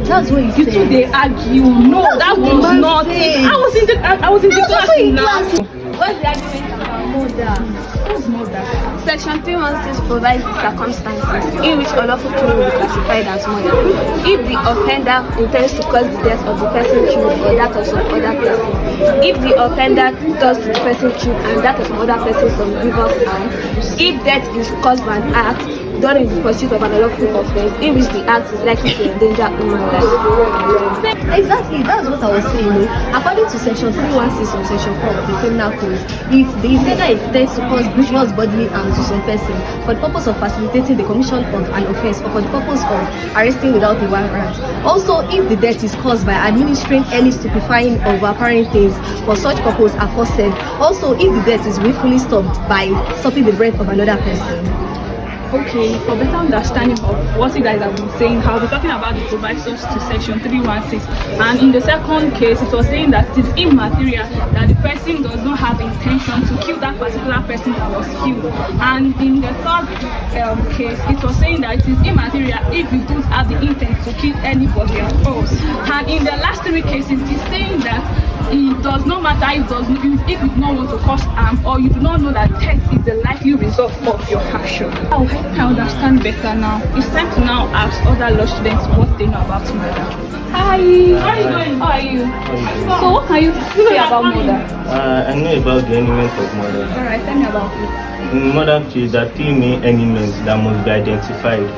That's what you two they argue. No, that was not it. I was in the class. What's the argument about murder? What's murder? Section 316 provides the circumstances in which unlawful killing will be classified as murder. If the offender intends to cause the death of the person killed or that of some other person. If the offender does to the person killed and that of some other person some grievous harm. If death is caused by an act done in the pursuit of an unlawful offence in which the act is likely to endanger human life. Exactly, that's what I was saying. According to section 316 of section 4 of the criminal code, if the offender intends to cause grievous bodily harm to some person for the purpose of facilitating the commission of an offence or for the purpose of arresting without a warrant. Also, if the death is caused by administering any stupefying or overpowering things for such purpose aforesaid. Also, if the death is willfully stopped by stopping the breath of another person. Okay, for better understanding of what you guys have been saying, I'll be talking about the Provisos to section 316. And in the second case, it was saying that it is immaterial that the person does not have intention to kill that particular person that was killed. And in the third case, it was saying that it is immaterial if you don't have the intent to kill anybody at all. And in the last three cases, it is saying that it does not matter if you do not want to cause harm or you do not know that death is the likely result of your action. I understand better now. It's time to now ask other law students what they know about murder. Hi, how are you doing? How are you? So what can you say about murder? I know about the element of murder. Alright, tell me about it. In murder case, there are three main elements that must be identified.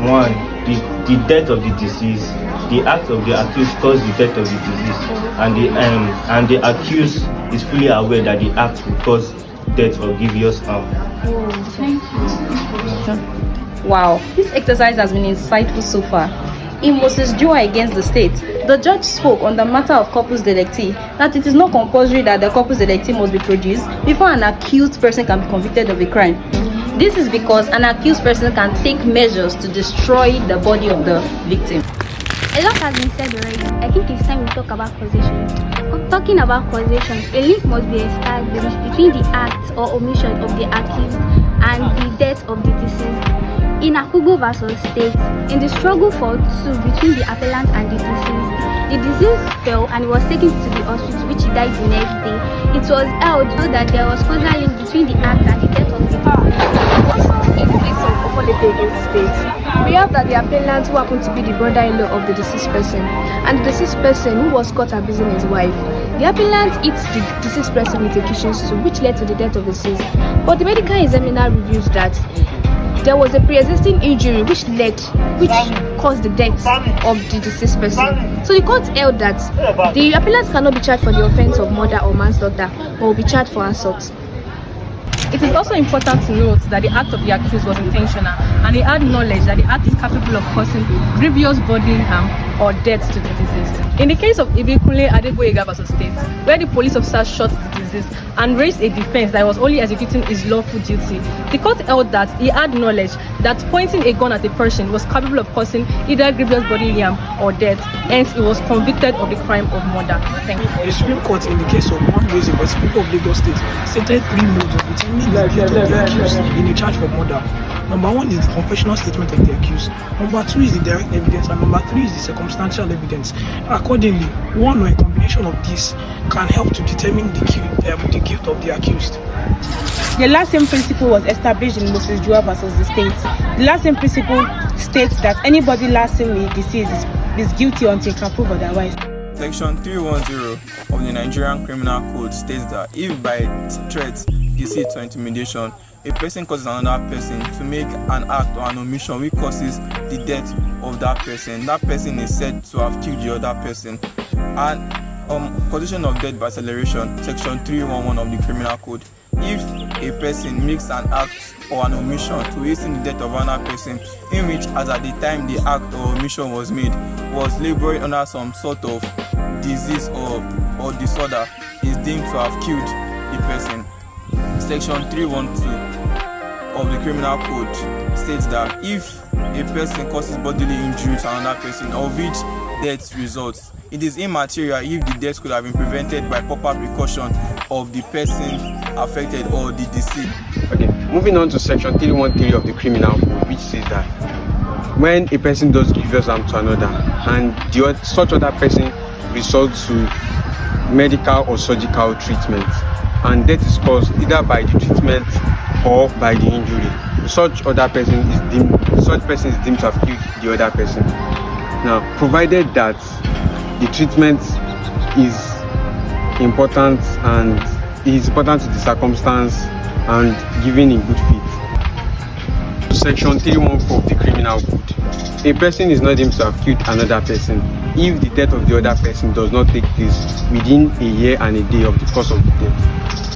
One, the death of the deceased. The act of the accused caused the death of the deceased, and the accused is fully aware that the act will cause death or grievous harm. Thank you. Wow, this exercise has been insightful so far. In Moses Jua against the state, the judge spoke on the matter of corpus delecti, that it is not compulsory that the corpus delecti must be produced before an accused person can be convicted of a crime. This is because an accused person can take measures to destroy the body of the victim. A lot has been said already. I think it's time we talk about causation. Talking about causation, a link must be established between the act or omission of the accused and the death of the deceased. In Akugo versus State, in the struggle for two between the appellant and the deceased fell and he was taken to the hospital, which he died the next day. It was held that there was causal link between the act and the death of the Also, in the case of offence against the state, we have that the appellant who happened to be the brother-in-law of the deceased person, and the deceased person who was caught abusing his wife. The appellant hit the deceased person with a kitchen stool, which led to the death of the deceased. But the medical examiner revealed that there was a pre-existing injury which caused the death of the deceased person. So the court held that the appellant cannot be charged for the offence of murder or manslaughter, but will be charged for assault. It is also important to note that the act of the accused was intentional and he had knowledge that the act is capable of causing grievous bodily harm or death to the deceased. In the case of Ibikunle Adegboyega vs. State, where the police officer shot the deceased and raised a defense that was only executing his lawful duty, the court held that he had knowledge that pointing a gun at a person was capable of causing either grievous bodily harm or death. Hence, he was convicted of the crime of murder. Thank you. The Supreme Court, in the case of one raising by the People of Lagos State, stated three modes of determining the guilt of the accused in a charge for murder. Number one is the confessional statement of the accused. Number two is the direct evidence, and number three is the circumstantial evidence. Accordingly, one or a combination of these can help to determine the guilt of the accused. The last same principle was established in Moses Jua versus the state. The last same principle states that anybody last seen with deceased is guilty until can prove otherwise. Section 310 of the Nigerian Criminal Code states that if by threat, deceit, or intimidation, a person causes another person to make an act or an omission which causes the death of that person is said to have killed the other person. And causation of death by acceleration, section 311 of the Criminal Code. If a person makes an act or an omission to hasten the death of another person, in which as at the time the act or omission was made was laboring under some sort of disease or disorder, is deemed to have killed the person. Section 312 of the Criminal Code states that if a person causes bodily injury to another person of which death results, it is immaterial if the death could have been prevented by proper precaution of the person affected or the deceased. Okay, moving on to section 313 of the Criminal Code, which says that when a person does grievous harm to another and such other person resorts to medical or surgical treatment and death is caused either by the treatment or by the injury, such person is deemed to have killed the other person. Now, provided that the treatment is important and it is important to the circumstance and given in good faith. Section 314 of the Criminal Code. A person is not deemed to have killed another person if the death of the other person does not take place within a year and a day of the cause of the death.